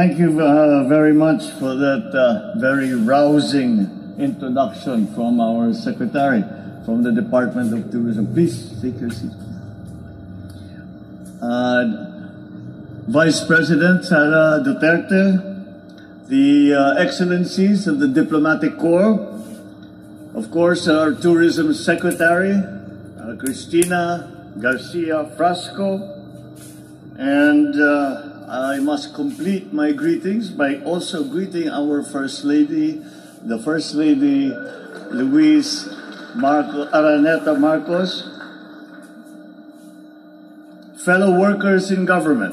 Thank you very much for that very rousing introduction from our Secretary from the Department of Tourism. Please take your seat. Vice President Sara Duterte, the Excellencies of the Diplomatic Corps, of course our Tourism Secretary, Cristina Garcia Frasco, and I must complete my greetings by also greeting our First Lady, the First Lady Luis Araneta Marcos, fellow workers in government,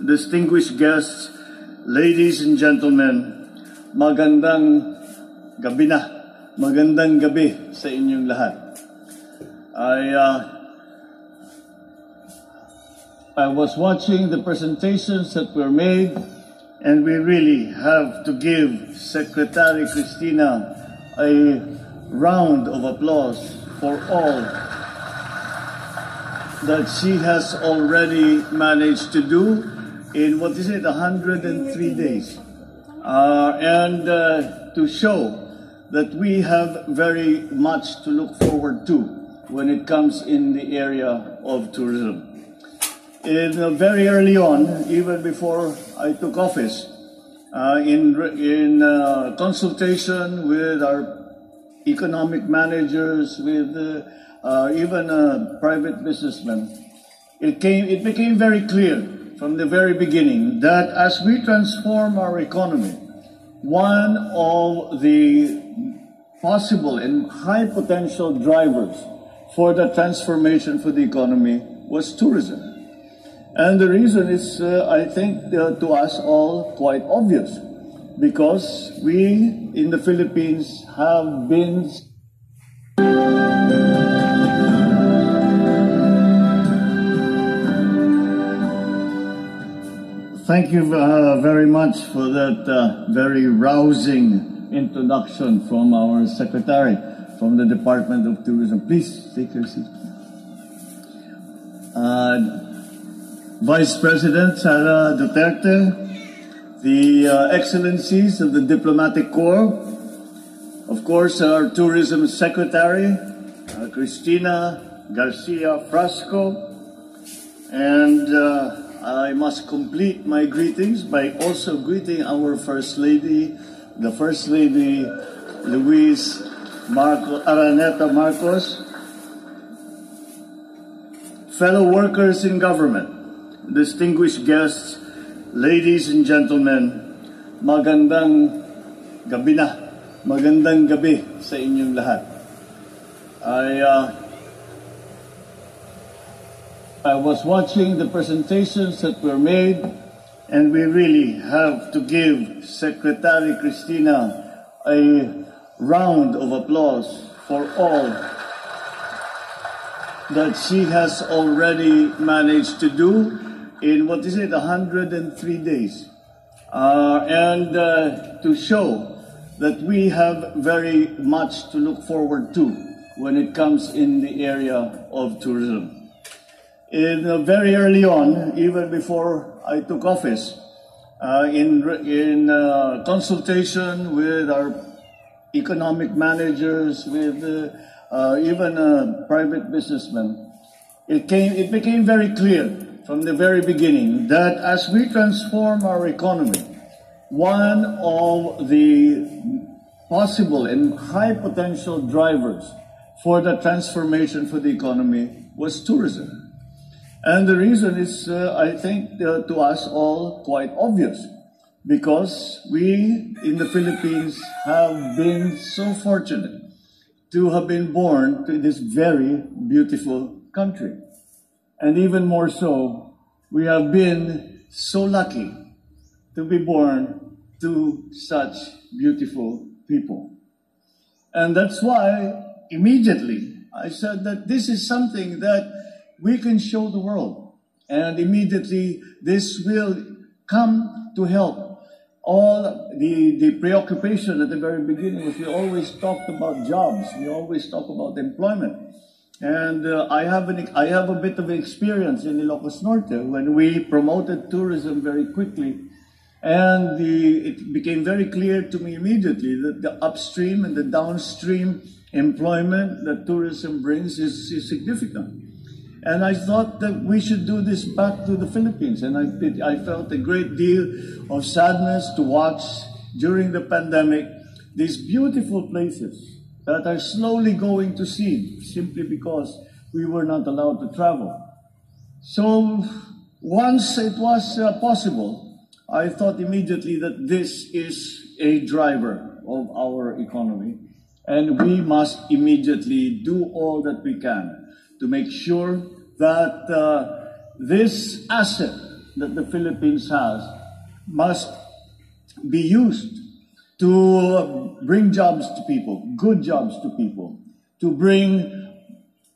distinguished guests, ladies and gentlemen, magandang gabi na, magandang gabi sa inyong lahat. I was watching the presentations that were made, and we really have to give Secretary Cristina a round of applause for all that she has already managed to do in, 103 days. And to show that we have very much to look forward to when it comes in the area of tourism. Very early on, even before I took office, in consultation with our economic managers, with even private businessmen, it became very clear from the very beginning that as we transform our economy, one of the possible and high potential drivers for the transformation for the economy was tourism. And the reason is, I think, to us all quite obvious, because we in the Philippines have been Thank you very much for that very rousing introduction from our Secretary from the Department of Tourism. Please take your seat. Vice President Sara Duterte, the Excellencies of the Diplomatic Corps, of course our Tourism Secretary, Cristina Garcia Frasco, and I must complete my greetings by also greeting our First Lady, the First Lady Luis Araneta Marcos, fellow workers in government, distinguished guests, ladies and gentlemen, magandang gabi na, magandang gabi sa inyong lahat. I was watching the presentations that were made, and we really have to give Secretary Cristina a round of applause for all that she has already managed to do in, 103 days. And to show that we have very much to look forward to when it comes in the area of tourism. Very early on, even before I took office, in consultation with our economic managers, with even private businessmen, it became very clear from the very beginning that as we transform our economy, one of the possible and high potential drivers for the transformation for the economy was tourism. And the reason is, I think, to us all quite obvious, because we in the Philippines have been so fortunate to have been born to this very beautiful country. And even more so, we have been so lucky to be born to such beautiful people. And that's why immediately I said that this is something that we can show the world. And immediately this will come to help all the preoccupation at the very beginning was we always talked about jobs, we always talk about employment. And I have a bit of experience in Ilocos Norte when we promoted tourism very quickly And it became very clear to me immediately that the upstream and the downstream employment that tourism brings is significant. And I thought that we should do this back to the Philippines. And I felt a great deal of sadness to watch during the pandemic these beautiful places that are slowly going to seed simply because we were not allowed to travel. So once it was possible, I thought immediately that this is a driver of our economy, and we must immediately do all that we can to make sure that this asset that the Philippines has must be used to bring jobs to people, good jobs to people, to bring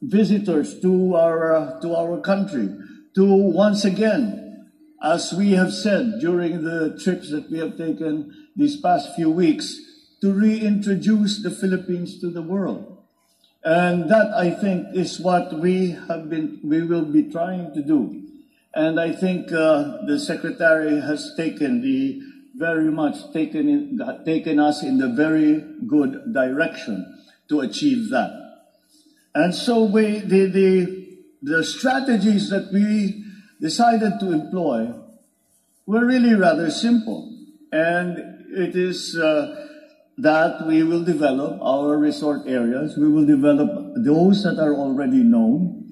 visitors to our country, to once again, as we have said during the trips that we have taken these past few weeks, to reintroduce the Philippines to the world. And that, I think, is what we will be trying to do. And I think the Secretary has taken us in the very good direction to achieve that. And so the strategies that we decided to employ were really rather simple. And it is that we will develop our resort areas. We will develop those that are already known.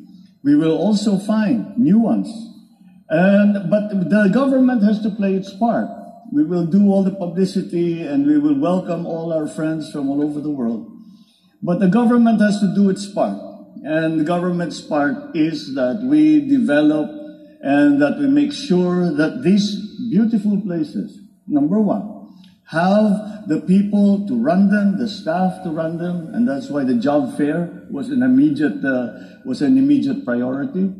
We will also find new ones. But the government has to play its part. We will do all the publicity and we will welcome all our friends from all over the world. But the government has to do its part. And the government's part is that we develop and that we make sure that these beautiful places, number one, have the people to run them, the staff to run them, and that's why the job fair was an immediate priority.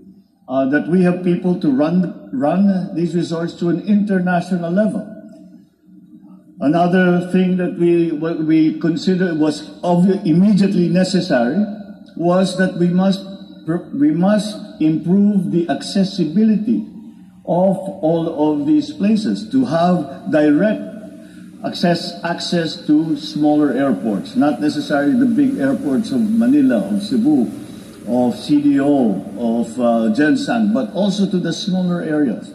That we have people to run these resorts to an international level. Another thing that we considered was immediately necessary was that we must improve the accessibility of all of these places, to have direct access to smaller airports, not necessarily the big airports of Manila, of Cebu, of CDO, of Gensan, but also to the smaller areas.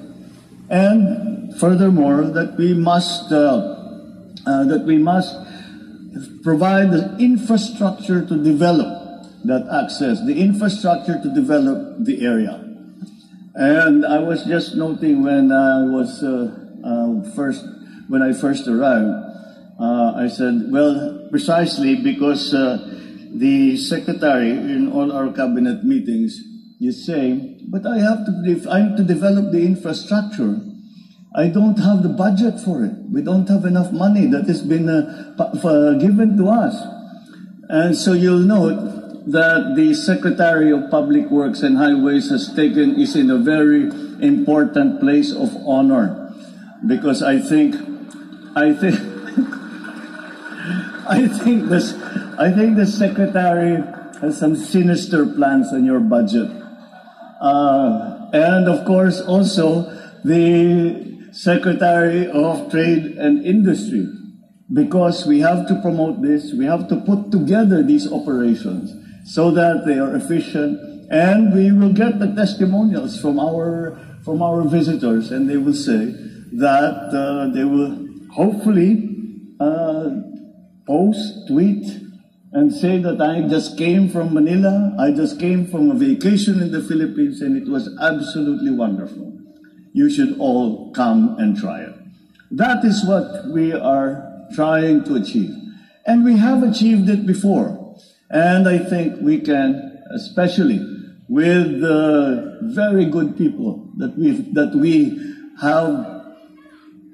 And furthermore, that we must provide the infrastructure to develop that access, the infrastructure to develop the area. And I was just noting when I was when I first arrived, I said, well, precisely because the secretary in all our cabinet meetings is saying, but I have to develop the infrastructure. I don't have the budget for it. We don't have enough money that has been given to us. And so you'll note that the Secretary of Public Works and Highways is in a very important place of honor, because I think the Secretary has some sinister plans on your budget, and of course also the Secretary of Trade and Industry, because we have to promote this, we have to put together these operations so that they are efficient, and we will get the testimonials from our visitors, and they will say that they will hopefully post, tweet, and say that I just came from Manila, I just came from a vacation in the Philippines, and it was absolutely wonderful. You should all come and try it. That is what we are trying to achieve. And we have achieved it before. And I think we can, especially with the very good people that we have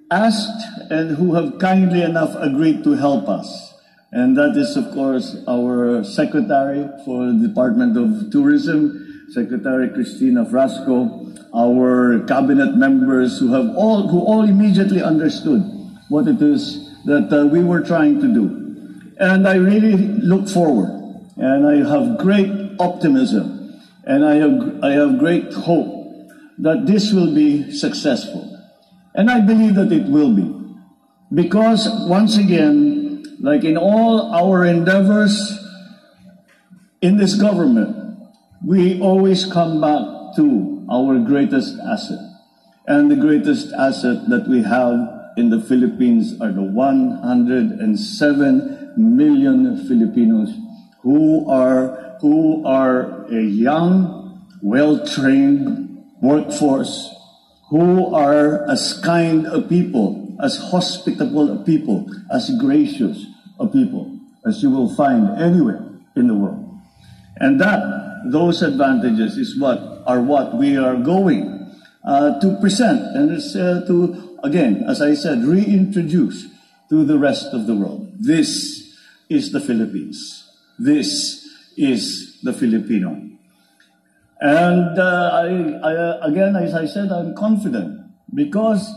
asked and who have kindly enough agreed to help us. And that is, of course, our Secretary for the Department of Tourism, Secretary Cristina Frasco, our cabinet members who all immediately understood what it is that we were trying to do. And I really look forward, and I have great optimism, and I have great hope that this will be successful. And I believe that it will be. Because, once again, like in all our endeavors in this government, we always come back to our greatest asset. And the greatest asset that we have in the Philippines are the 107 million Filipinos who are a young, well-trained workforce, who are as kind a people, as hospitable a people, as gracious a people as you will find anywhere in the world. And those advantages is what we are going to present, and it's to, again, as I said, reintroduce to the rest of the world. This is the Philippines. This is the Filipino. And again, as I said, I'm confident because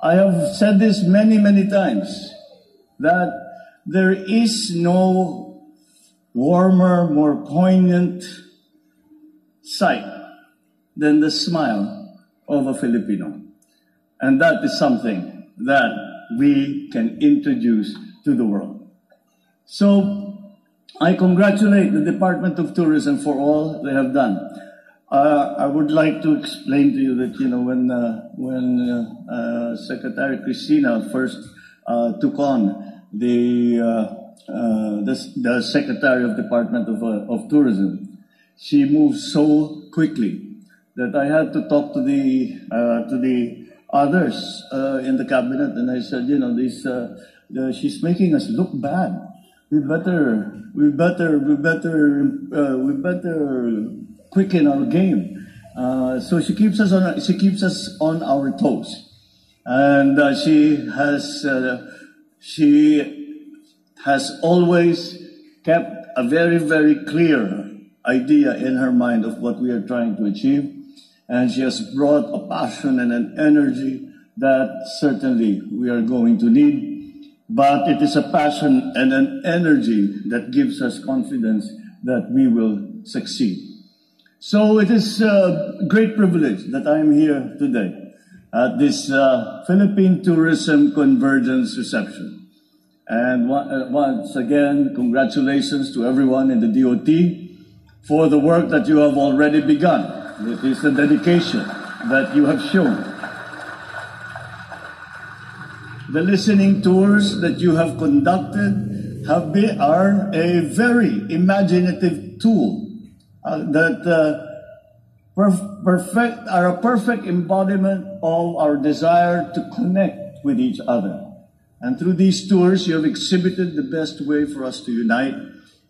I have said this many, many times that there is no warmer, more poignant sight than the smile of a Filipino. And that is something that we can introduce to the world. So I congratulate the Department of Tourism for all they have done. I would like to explain to you that, you know, when Secretary Cristina first took on the Secretary of Department of Tourism, she moved so quickly that I had to talk to the others in the cabinet, and I said, you know, she's making us look bad. We better quicken our game. So she keeps us on our toes, and she has always kept a very, very clear idea in her mind of what we are trying to achieve, and she has brought a passion and an energy that certainly we are going to need. But it is a passion and an energy that gives us confidence that we will succeed. So it is a great privilege that I am here today at this Philippine Tourism Convergence reception. And once again, congratulations to everyone in the DOT for the work that you have already begun. It is the dedication that you have shown. The listening tours that you have conducted are a very imaginative tool that are a perfect embodiment of our desire to connect with each other. And through these tours, you have exhibited the best way for us to unite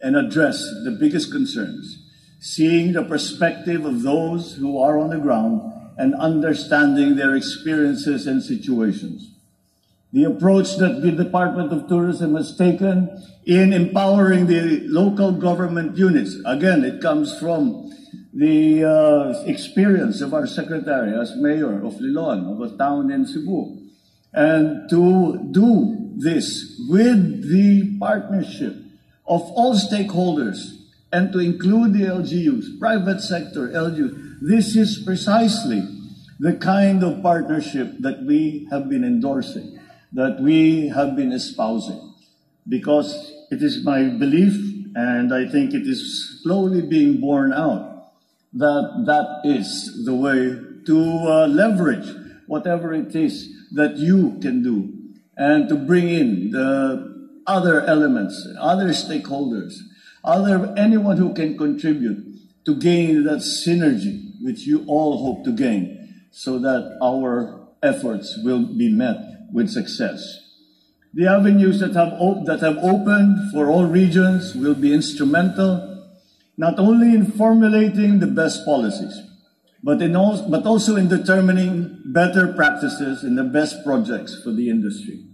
and address the biggest concerns, seeing the perspective of those who are on the ground and understanding their experiences and situations. The approach that the Department of Tourism has taken in empowering the local government units, again, it comes from the experience of our secretary as mayor of Lilon, of a town in Cebu, and to do this with the partnership of all stakeholders and to include the LGUs, private sector, LGUs. This is precisely the kind of partnership that we have been endorsing, that we have been espousing, because it is my belief, and I think it is slowly being borne out, that that is the way to leverage whatever it is that you can do, and to bring in the other elements, other stakeholders, anyone who can contribute to gain that synergy which you all hope to gain, so that our efforts will be met with success. The avenues that have opened for all regions will be instrumental, not only in formulating the best policies, but also in determining better practices and the best projects for the industry.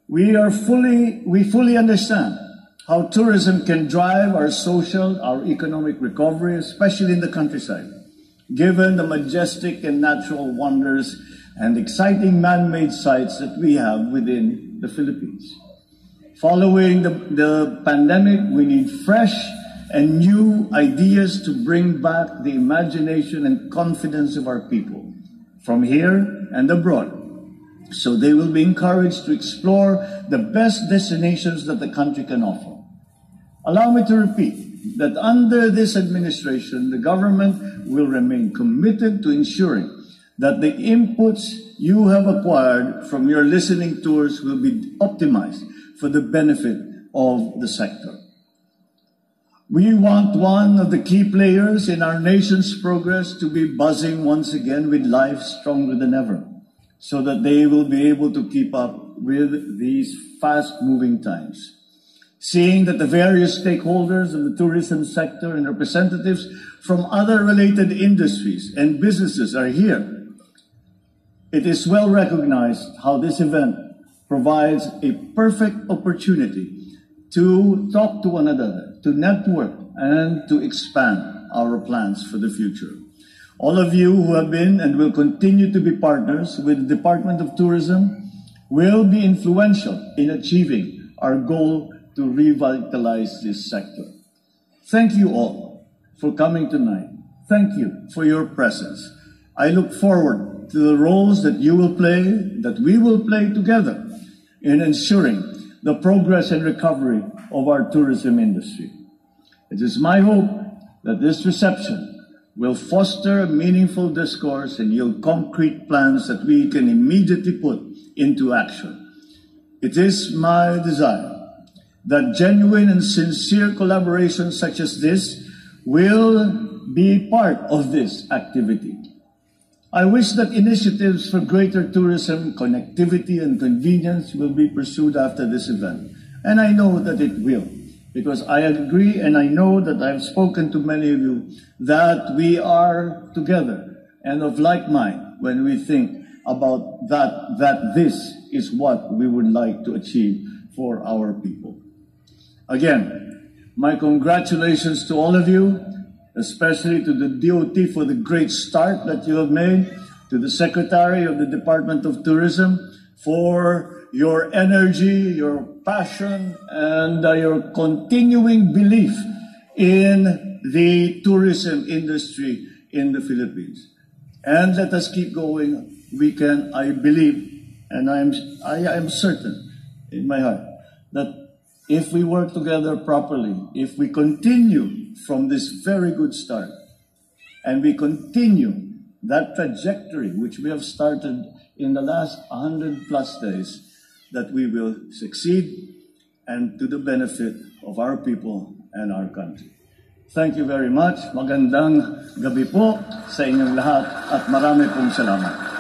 We fully understand how tourism can drive our social, our economic recovery, especially in the countryside, given the majestic and natural wonders and exciting man-made sites that we have within the Philippines. Following the pandemic, we need fresh and new ideas to bring back the imagination and confidence of our people, from here and abroad. So they will be encouraged to explore the best destinations that the country can offer. Allow me to repeat that under this administration, the government will remain committed to ensuring that the inputs you have acquired from your listening tours will be optimized for the benefit of the sector. We want one of the key players in our nation's progress to be buzzing once again with life stronger than ever, so that they will be able to keep up with these fast-moving times. Seeing that the various stakeholders of the tourism sector and representatives from other related industries and businesses are here, it is well recognized how this event provides a perfect opportunity to talk to one another, to network, and to expand our plans for the future. All of you who have been and will continue to be partners with the Department of Tourism will be influential in achieving our goal to revitalize this sector. Thank you all for coming tonight. Thank you for your presence. I look forward to the roles that you will play, that we will play together in ensuring the progress and recovery of our tourism industry. It is my hope that this reception will foster a meaningful discourse and yield concrete plans that we can immediately put into action. It is my desire that genuine and sincere collaboration such as this will be part of this activity. I wish that initiatives for greater tourism, connectivity, and convenience will be pursued after this event. And I know that it will, because I agree and I know that I've spoken to many of you that we are together and of like mind when we think about that this is what we would like to achieve for our people. Again, my congratulations to all of you, especially to the DOT for the great start that you have made, to the Secretary of the Department of Tourism for your energy, your passion, and your continuing belief in the tourism industry in the Philippines. And let us keep going. We can, I believe, and I am certain in my heart that if we work together properly, if we continue from this very good start, and we continue that trajectory which we have started in the last 100+ days, that we will succeed and to the benefit of our people and our country. Thank you very much. Magandang gabi po sa inyong lahat at marami pong salamat.